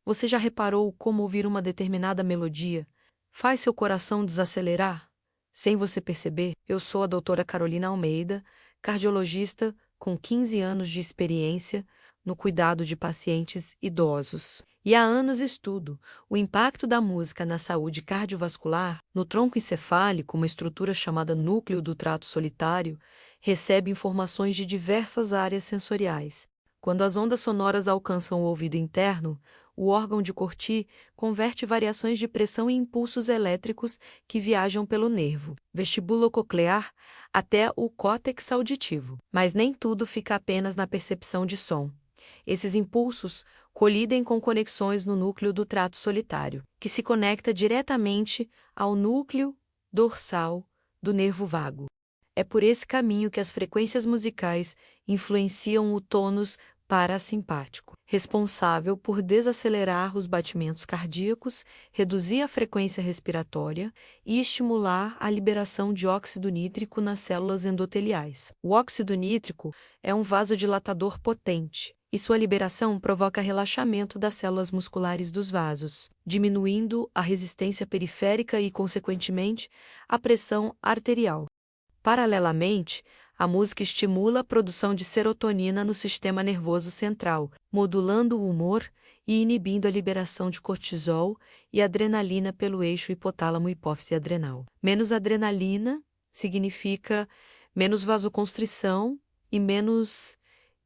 Você já reparou como ouvir uma determinada melodia faz seu coração desacelerar? Sem você perceber, eu sou a doutora Carolina Almeida, cardiologista com 15 anos de experiência no cuidado de pacientes idosos. E há anos estudo o impacto da música na saúde cardiovascular. No tronco encefálico, uma estrutura chamada núcleo do trato solitário recebe informações de diversas áreas sensoriais. Quando as ondas sonoras alcançam o ouvido interno, o órgão de Corti converte variações de pressão em impulsos elétricos que viajam pelo nervo vestibulo-coclear até o córtex auditivo. Mas nem tudo fica apenas na percepção de som. Esses impulsos colidem com conexões no núcleo do trato solitário, que se conecta diretamente ao núcleo dorsal do nervo vago. É por esse caminho que as frequências musicais influenciam o tônus parasimpático, responsável por desacelerar os batimentos cardíacos, reduzir a frequência respiratória e estimular a liberação de óxido nítrico nas células endoteliais. O óxido nítrico é um vasodilatador potente, e sua liberação provoca relaxamento das células musculares dos vasos, diminuindo a resistência periférica e, consequentemente, a pressão arterial. Paralelamente, a música estimula a produção de serotonina no sistema nervoso central, modulando o humor e inibindo a liberação de cortisol e adrenalina pelo eixo hipotálamo-hipófise adrenal. Menos adrenalina significa menos vasoconstrição e menos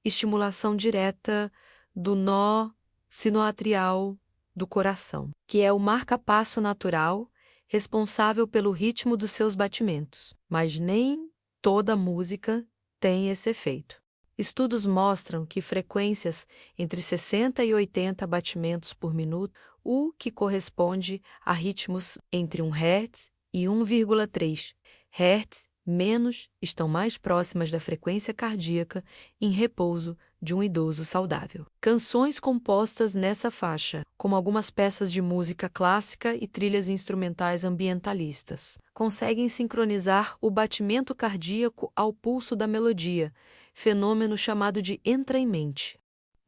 estimulação direta do nó sinoatrial do coração, que é o marca-passo natural responsável pelo ritmo dos seus batimentos. Mas nem toda música tem esse efeito. Estudos mostram que frequências entre 60 e 80 batimentos por minuto, o que corresponde a ritmos entre 1 Hz e 1,3 Hz menos, estão mais próximas da frequência cardíaca em repouso de um idoso saudável. Canções compostas nessa faixa, como algumas peças de música clássica e trilhas instrumentais ambientalistas, conseguem sincronizar o batimento cardíaco ao pulso da melodia, fenômeno chamado de entraimento.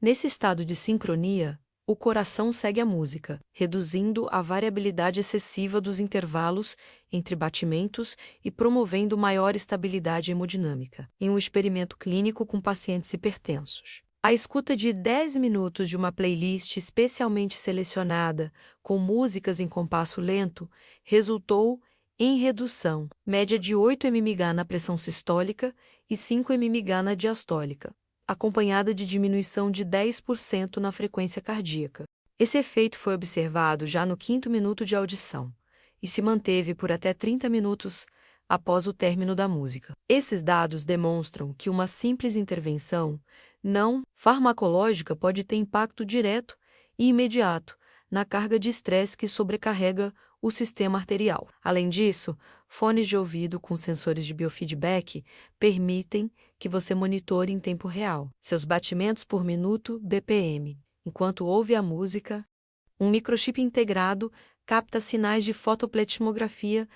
Nesse estado de sincronia, o coração segue a música, reduzindo a variabilidade excessiva dos intervalos entre batimentos e promovendo maior estabilidade hemodinâmica. Em um experimento clínico com pacientes hipertensos, a escuta de 10 minutos de uma playlist especialmente selecionada com músicas em compasso lento resultou em redução média de 8 mmHg na pressão sistólica e 5 mmHg na diastólica, acompanhada de diminuição de 10% na frequência cardíaca. Esse efeito foi observado já no 5º minuto de audição e se manteve por até 30 minutos após o término da música. Esses dados demonstram que uma simples intervenção não farmacológica pode ter impacto direto e imediato na carga de estresse que sobrecarrega o sistema arterial. Além disso, fones de ouvido com sensores de biofeedback permitem que você monitore em tempo real seus batimentos por minuto (BPM). Enquanto ouve a música, um microchip integrado capta sinais de fotopletismografia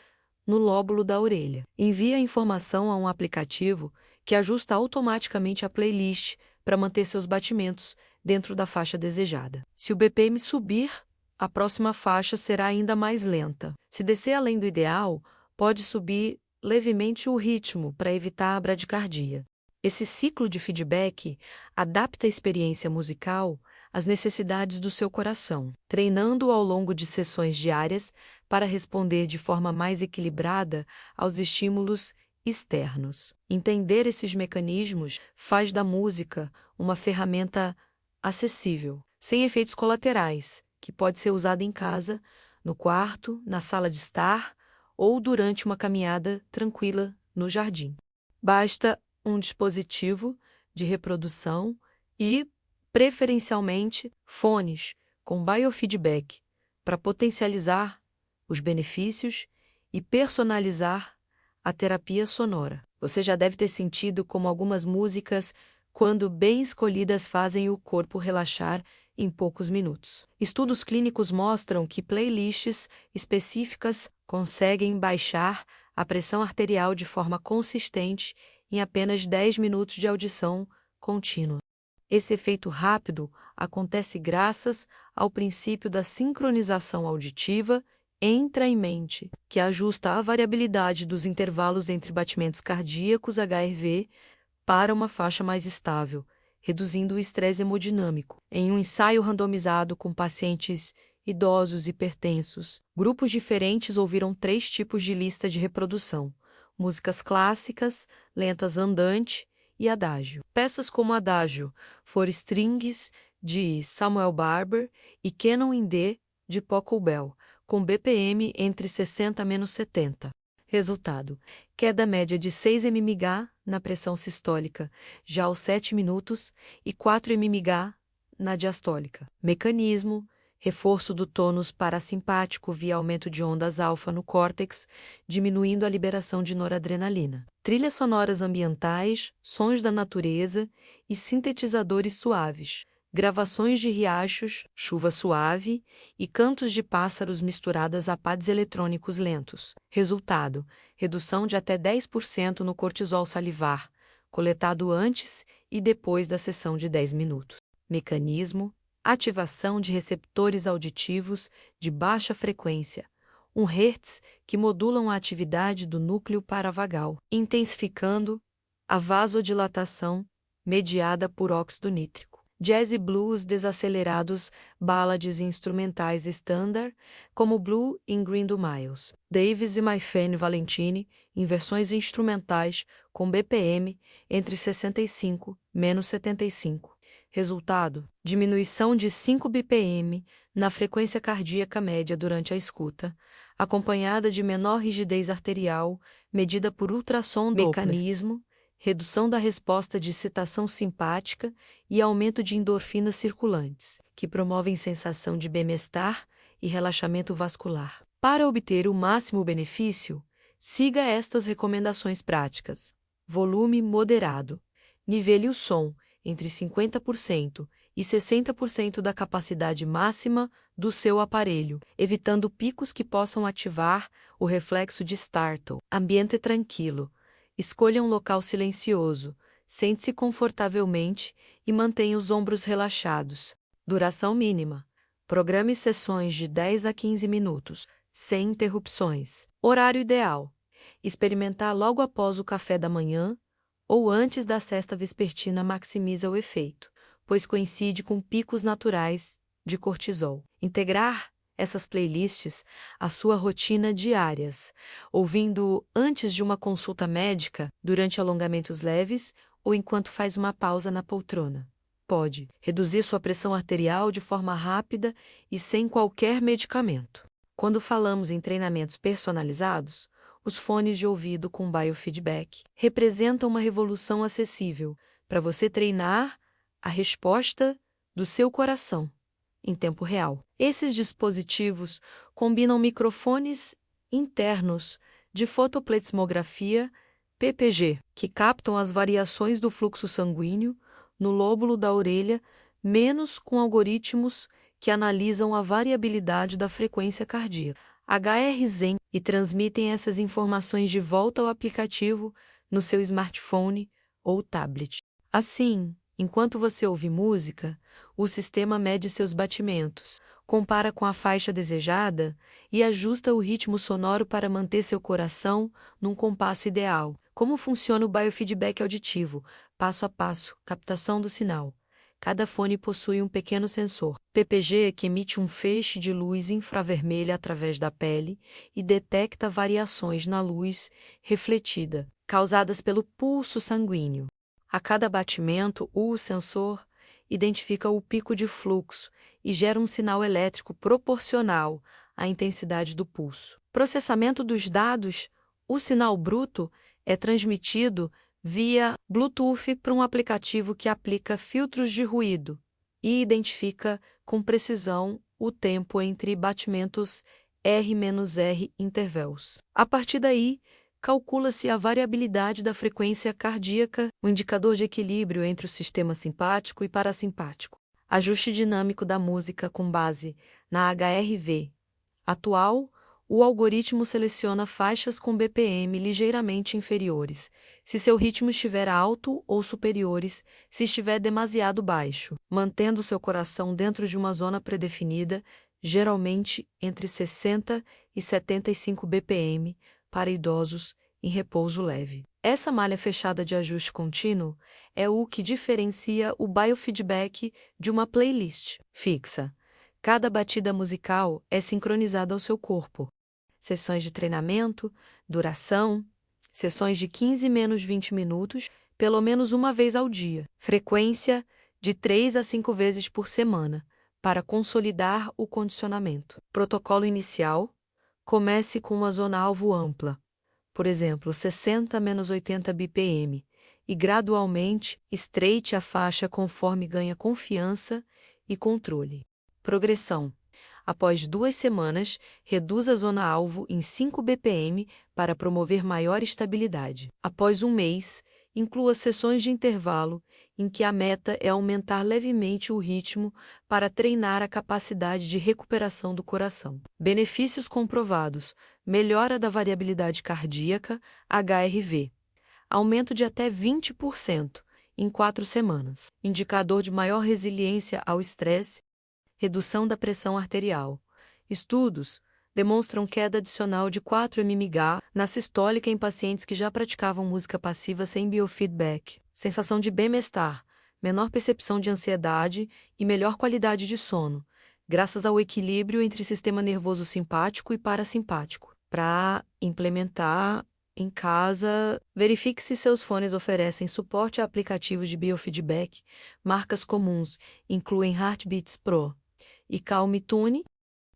no lóbulo da orelha. Envia a informação a um aplicativo que ajusta automaticamente a playlist para manter seus batimentos dentro da faixa desejada. Se o BPM subir, a próxima faixa será ainda mais lenta. Se descer além do ideal, pode subir levemente o ritmo para evitar a bradicardia. Esse ciclo de feedback adapta a experiência musical às necessidades do seu coração, treinando-o ao longo de sessões diárias para responder de forma mais equilibrada aos estímulos externos. Entender esses mecanismos faz da música uma ferramenta acessível, sem efeitos colaterais, que pode ser usada em casa, no quarto, na sala de estar ou durante uma caminhada tranquila no jardim. Basta um dispositivo de reprodução e, preferencialmente, fones com biofeedback para potencializar os benefícios e personalizar a terapia sonora. Você já deve ter sentido como algumas músicas, quando bem escolhidas, fazem o corpo relaxar em poucos minutos. Estudos clínicos mostram que playlists específicas conseguem baixar a pressão arterial de forma consistente em apenas 10 minutos de audição contínua. Esse efeito rápido acontece graças ao princípio da sincronização auditiva intra-mente, que ajusta a variabilidade dos intervalos entre batimentos cardíacos HRV para uma faixa mais estável, reduzindo o estresse hemodinâmico. Em um ensaio randomizado com pacientes idosos hipertensos, grupos diferentes ouviram 3 tipos de lista de reprodução: músicas clássicas, lentas andante e adágio. Peças como Adágio, For Strings, de Samuel Barber, e Canon in D, de Pachelbel, com BPM entre 60 e 70. Resultado: queda média de 6 mmHg na pressão sistólica, já aos 7 minutos, e 4 mmHg na diastólica. Mecanismo: reforço do tônus parasimpático via aumento de ondas alfa no córtex, diminuindo a liberação de noradrenalina. Trilhas sonoras ambientais, sons da natureza e sintetizadores suaves. Gravações de riachos, chuva suave e cantos de pássaros misturadas a pads eletrônicos lentos. Resultado: redução de até 10% no cortisol salivar, coletado antes e depois da sessão de 10 minutos. Mecanismo: ativação de receptores auditivos de baixa frequência, 1 Hz, que modulam a atividade do núcleo paravagal, intensificando a vasodilatação mediada por óxido nítrico. Jazz e blues desacelerados, ballades instrumentais standard, como Blue in Green do Miles. Davis e Maifene Valentini, em versões instrumentais com BPM entre 65 e 75. Resultado: diminuição de 5 bpm na frequência cardíaca média durante a escuta, acompanhada de menor rigidez arterial, medida por ultrassom Doppler. Mecanismo: redução da resposta de excitação simpática e aumento de endorfinas circulantes, que promovem sensação de bem-estar e relaxamento vascular. Para obter o máximo benefício, siga estas recomendações práticas. Volume moderado. Nivele o som entre 50% e 60% da capacidade máxima do seu aparelho, evitando picos que possam ativar o reflexo de startle. Ambiente tranquilo. Escolha um local silencioso, sente-se confortavelmente e mantenha os ombros relaxados. Duração mínima. Programe sessões de 10 a 15 minutos, sem interrupções. Horário ideal: experimentar logo após o café da manhã ou antes da sesta vespertina maximiza o efeito, pois coincide com picos naturais de cortisol. Integrar essas playlists à sua rotina diárias, ouvindo antes de uma consulta médica, durante alongamentos leves ou enquanto faz uma pausa na poltrona. Pode reduzir sua pressão arterial de forma rápida e sem qualquer medicamento. Quando falamos em treinamentos personalizados, os fones de ouvido com biofeedback representam uma revolução acessível para você treinar a resposta do seu coração em tempo real. Esses dispositivos combinam microfones internos de fotoplexmografia PPG, que captam as variações do fluxo sanguíneo no lóbulo da orelha, menos com algoritmos que analisam a variabilidade da frequência cardíaca, HRZ, e transmitem essas informações de volta ao aplicativo no seu smartphone ou tablet. Assim, enquanto você ouve música, o sistema mede seus batimentos, compara com a faixa desejada e ajusta o ritmo sonoro para manter seu coração num compasso ideal. Como funciona o biofeedback auditivo? Passo a passo, captação do sinal. Cada fone possui um pequeno sensor PPG que emite um feixe de luz infravermelha através da pele e detecta variações na luz refletida, causadas pelo pulso sanguíneo. A cada batimento, o sensor identifica o pico de fluxo e gera um sinal elétrico proporcional à intensidade do pulso. Processamento dos dados: o sinal bruto é transmitido via Bluetooth para um aplicativo que aplica filtros de ruído e identifica com precisão o tempo entre batimentos R-R intervalos. A partir daí, calcula-se a variabilidade da frequência cardíaca, um indicador de equilíbrio entre o sistema simpático e parasimpático. Ajuste dinâmico da música com base na HRV atual O algoritmo seleciona faixas com BPM ligeiramente inferiores, se seu ritmo estiver alto, ou superiores, se estiver demasiado baixo, mantendo seu coração dentro de uma zona predefinida, geralmente entre 60 e 75 BPM, para idosos em repouso leve. Essa malha fechada de ajuste contínuo é o que diferencia o biofeedback de uma playlist fixa. Cada batida musical é sincronizada ao seu corpo. Sessões de treinamento, duração, sessões de 15 menos 20 minutos, pelo menos uma vez ao dia. Frequência de 3 a 5 vezes por semana, para consolidar o condicionamento. Protocolo inicial: comece com uma zona-alvo ampla, por exemplo, 60 menos 80 BPM, e gradualmente estreite a faixa conforme ganha confiança e controle. Progressão: após 2 semanas, reduza a zona-alvo em 5 BPM para promover maior estabilidade. Após um mês, inclua sessões de intervalo em que a meta é aumentar levemente o ritmo para treinar a capacidade de recuperação do coração. Benefícios comprovados: melhora da variabilidade cardíaca, HRV, aumento de até 20% em 4 semanas. Indicador de maior resiliência ao estresse, redução da pressão arterial. Estudos demonstram queda adicional de 4 mmHg na sistólica em pacientes que já praticavam música passiva sem biofeedback. Sensação de bem-estar, menor percepção de ansiedade e melhor qualidade de sono, graças ao equilíbrio entre sistema nervoso simpático e parasimpático. Para implementar em casa, verifique se seus fones oferecem suporte a aplicativos de biofeedback. Marcas comuns incluem Heartbeats Pro e Calm Tune.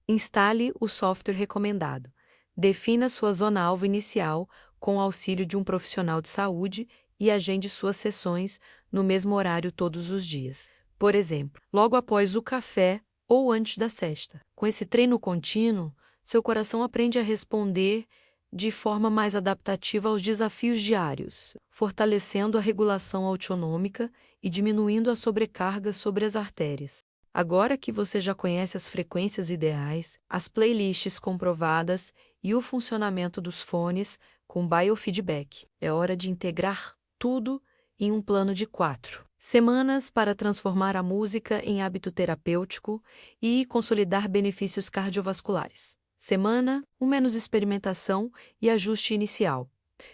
Instale o software recomendado. Defina sua zona-alvo inicial com o auxílio de um profissional de saúde e agende suas sessões no mesmo horário todos os dias. Por exemplo, logo após o café ou antes da sesta. Com esse treino contínuo, seu coração aprende a responder de forma mais adaptativa aos desafios diários, fortalecendo a regulação autonômica e diminuindo a sobrecarga sobre as artérias. Agora que você já conhece as frequências ideais, as playlists comprovadas e o funcionamento dos fones com biofeedback, é hora de integrar tudo em um plano de 4 semanas para transformar a música em hábito terapêutico e consolidar benefícios cardiovasculares. Semana 1: menos experimentação e ajuste inicial.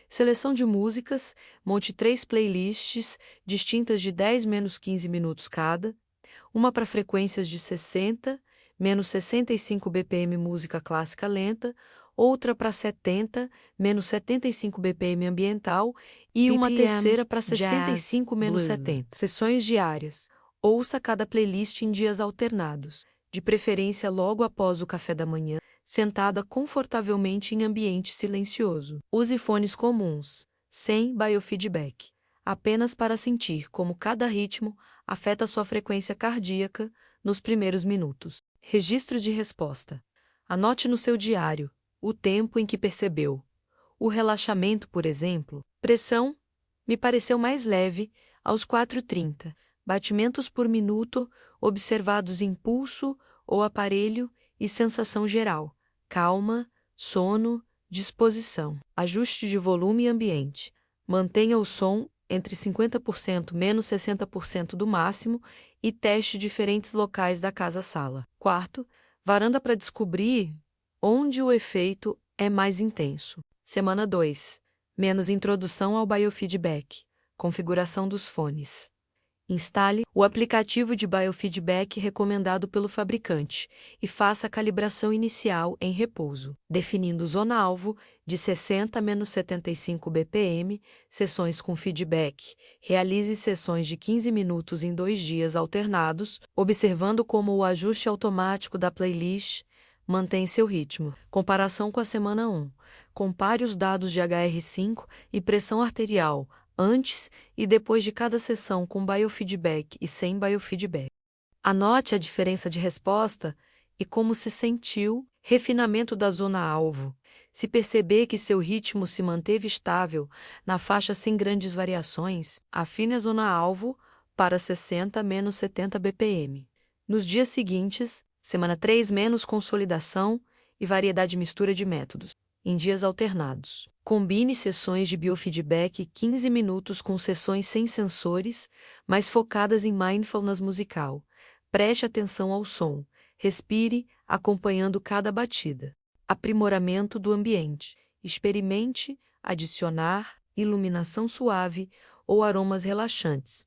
Seleção de músicas: monte 3 playlists distintas de 10 menos 15 minutos cada, uma para frequências de 60, menos 65 BPM música clássica lenta, outra para 70, menos 75 BPM ambiental e uma terceira para 65, menos 70. Sessões diárias. Ouça cada playlist em dias alternados, de preferência logo após o café da manhã, sentada confortavelmente em ambiente silencioso. Use fones comuns, sem biofeedback, apenas para sentir como cada ritmo afeta sua frequência cardíaca nos primeiros minutos. Registro de resposta. Anote no seu diário o tempo em que percebeu o relaxamento, por exemplo. Pressão: me pareceu mais leve aos 4:30. Batimentos por minuto observados em pulso ou aparelho e sensação geral. Calma, sono, disposição. Ajuste de volume e ambiente. Mantenha o som entre 50% menos 60% do máximo e teste diferentes locais da casa-sala. Quarto, varanda para descobrir onde o efeito é mais intenso. Semana 2. Menos introdução ao biofeedback. Configuração dos fones. Instale o aplicativo de biofeedback recomendado pelo fabricante e faça a calibração inicial em repouso, definindo zona-alvo de 60 menos 75 BPM, sessões com feedback. Realize sessões de 15 minutos em 2 dias alternados, observando como o ajuste automático da playlist mantém seu ritmo. Comparação com a semana 1. Compare os dados de HR5 e pressão arterial antes e depois de cada sessão com biofeedback e sem biofeedback. Anote a diferença de resposta e como se sentiu. Refinamento da zona-alvo. Se perceber que seu ritmo se manteve estável na faixa sem grandes variações, afine a zona-alvo para 60 menos 70 BPM. Nos dias seguintes, semana 3 menos consolidação e variedade mistura de métodos, em dias alternados. Combine sessões de biofeedback 15 minutos com sessões sem sensores, mas focadas em mindfulness musical. Preste atenção ao som, respire, acompanhando cada batida. Aprimoramento do ambiente. Experimente adicionar iluminação suave ou aromas relaxantes.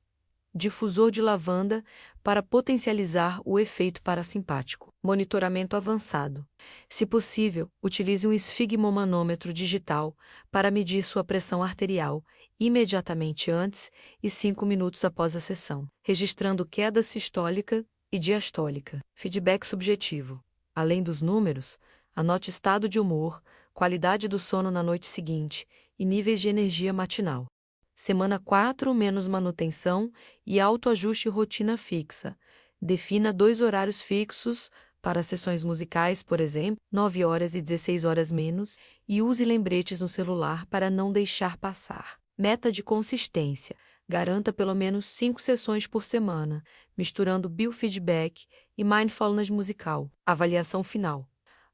Difusor de lavanda para potencializar o efeito parasimpático. Monitoramento avançado. Se possível, utilize um esfigmomanômetro digital para medir sua pressão arterial imediatamente antes e 5 minutos após a sessão, registrando queda sistólica e diastólica. Feedback subjetivo. Além dos números, anote estado de humor, qualidade do sono na noite seguinte e níveis de energia matinal. Semana 4 menos manutenção e autoajuste rotina fixa. Defina 2 horários fixos para sessões musicais, por exemplo, 9 horas e 16 horas menos, e use lembretes no celular para não deixar passar. Meta de consistência. Garanta pelo menos 5 sessões por semana, misturando biofeedback e mindfulness musical. Avaliação final.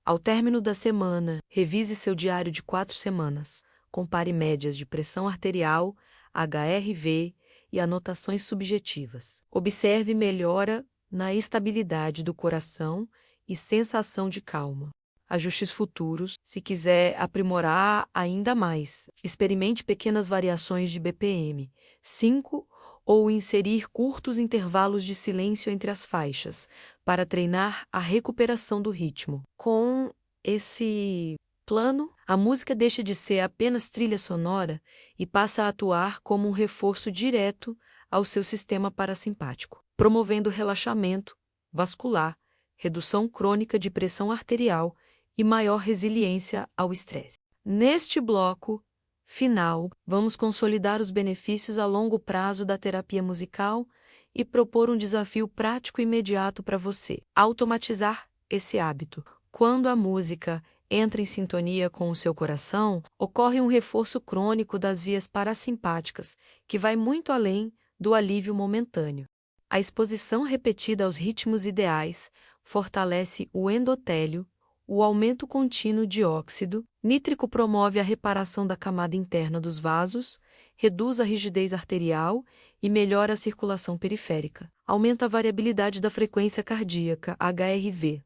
Ao término da semana, revise seu diário de 4 semanas. Compare médias de pressão arterial, HRV e anotações subjetivas. Observe melhora na estabilidade do coração e sensação de calma. Ajustes futuros, se quiser aprimorar ainda mais. Experimente pequenas variações de BPM, 5 ou inserir curtos intervalos de silêncio entre as faixas, para treinar a recuperação do ritmo. Com esse plano, a música deixa de ser apenas trilha sonora e passa a atuar como um reforço direto ao seu sistema parasimpático, promovendo relaxamento vascular, redução crônica de pressão arterial e maior resiliência ao estresse. Neste bloco final, vamos consolidar os benefícios a longo prazo da terapia musical e propor um desafio prático e imediato para você: automatizar esse hábito. Quando a música entra em sintonia com o seu coração, ocorre um reforço crônico das vias parasimpáticas, que vai muito além do alívio momentâneo. A exposição repetida aos ritmos ideais fortalece o endotélio, o aumento contínuo de óxido nítrico promove a reparação da camada interna dos vasos, reduz a rigidez arterial e melhora a circulação periférica. Aumenta a variabilidade da frequência cardíaca, HRV.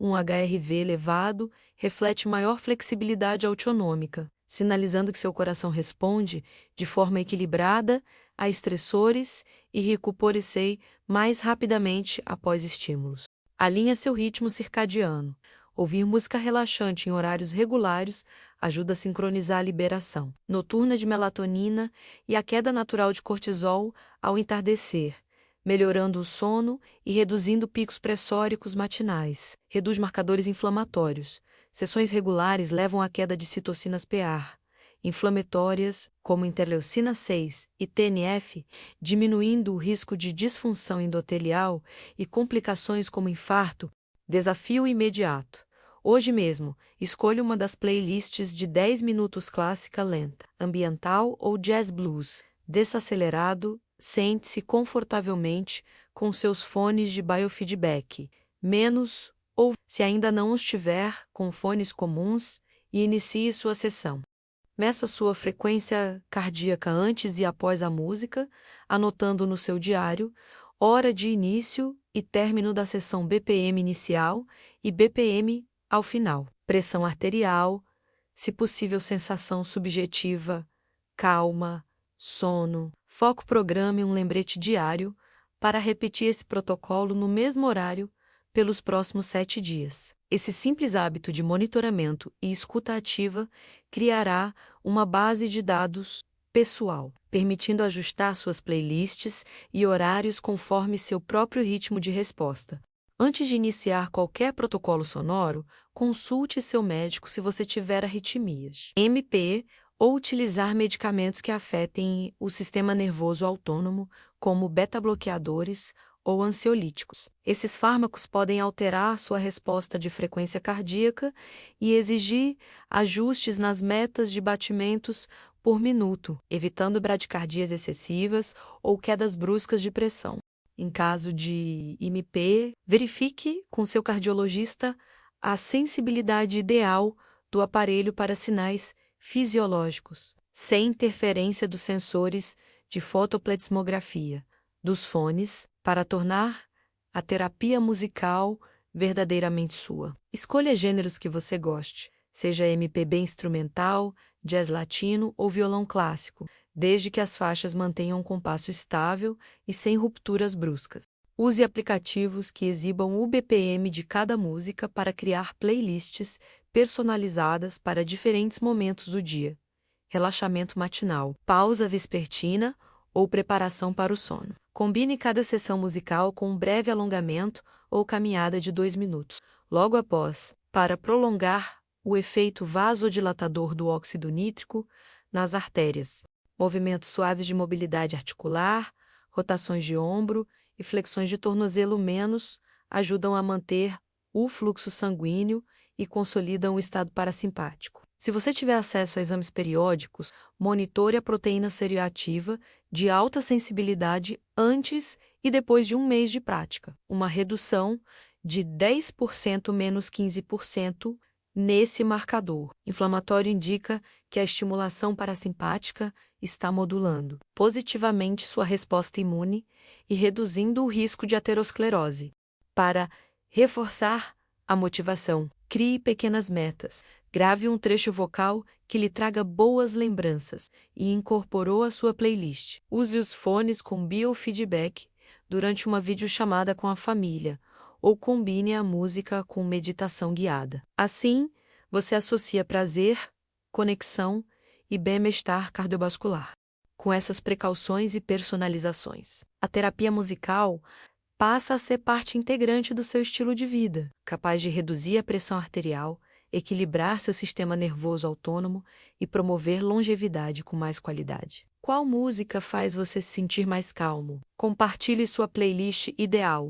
Um HRV elevado reflete maior flexibilidade autonômica, sinalizando que seu coração responde de forma equilibrada a estressores e recupere mais rapidamente após estímulos. Alinha seu ritmo circadiano. Ouvir música relaxante em horários regulares ajuda a sincronizar a liberação noturna de melatonina e a queda natural de cortisol ao entardecer, melhorando o sono e reduzindo picos pressóricos matinais. Reduz marcadores inflamatórios. Sessões regulares levam à queda de citocinas PA, inflamatórias, como interleucina 6 e TNF, diminuindo o risco de disfunção endotelial e complicações como infarto. Desafio imediato. Hoje mesmo, escolha uma das playlists de 10 minutos clássica lenta, ambiental ou jazz blues. Desacelerado, sente-se confortavelmente com seus fones de biofeedback, menos ou, se ainda não os tiver, com fones comuns, e inicie sua sessão. Meça sua frequência cardíaca antes e após a música, anotando no seu diário hora de início e término da sessão BPM inicial e BPM ao final. Pressão arterial, se possível sensação subjetiva, calma, sono. Programe um lembrete diário para repetir esse protocolo no mesmo horário pelos próximos 7 dias. Esse simples hábito de monitoramento e escuta ativa criará uma base de dados pessoal, permitindo ajustar suas playlists e horários conforme seu próprio ritmo de resposta. Antes de iniciar qualquer protocolo sonoro, consulte seu médico se você tiver arritmias, MP ou utilizar medicamentos que afetem o sistema nervoso autônomo, como beta-bloqueadores ou ansiolíticos. Esses fármacos podem alterar sua resposta de frequência cardíaca e exigir ajustes nas metas de batimentos por minuto, evitando bradicardias excessivas ou quedas bruscas de pressão. Em caso de IMP, verifique com seu cardiologista a sensibilidade ideal do aparelho para sinais fisiológicos, sem interferência dos sensores de fotopletismografia, dos fones, para tornar a terapia musical verdadeiramente sua. Escolha gêneros que você goste, seja MPB instrumental, jazz latino ou violão clássico, desde que as faixas mantenham um compasso estável e sem rupturas bruscas. Use aplicativos que exibam o BPM de cada música para criar playlists personalizadas para diferentes momentos do dia. Relaxamento matinal, pausa vespertina ou preparação para o sono. Combine cada sessão musical com um breve alongamento ou caminhada de 2 minutos. Logo após, para prolongar o efeito vasodilatador do óxido nítrico nas artérias. Movimentos suaves de mobilidade articular, rotações de ombro e flexões de tornozelo menos ajudam a manter o fluxo sanguíneo e consolidam o estado parasimpático. Se você tiver acesso a exames periódicos, monitore a proteína C-reativa de alta sensibilidade antes e depois de um mês de prática. Uma redução de 10% menos 15% nesse marcador inflamatório indica que a estimulação parasimpática está modulando positivamente sua resposta imune e reduzindo o risco de aterosclerose. Para reforçar a motivação, crie pequenas metas. Grave um trecho vocal que lhe traga boas lembranças e incorporou à sua playlist. Use os fones com biofeedback durante uma videochamada com a família ou combine a música com meditação guiada. Assim, você associa prazer, conexão e bem-estar cardiovascular. Com essas precauções e personalizações, a terapia musical passa a ser parte integrante do seu estilo de vida, capaz de reduzir a pressão arterial, equilibrar seu sistema nervoso autônomo e promover longevidade com mais qualidade. Qual música faz você se sentir mais calmo? Compartilhe sua playlist ideal.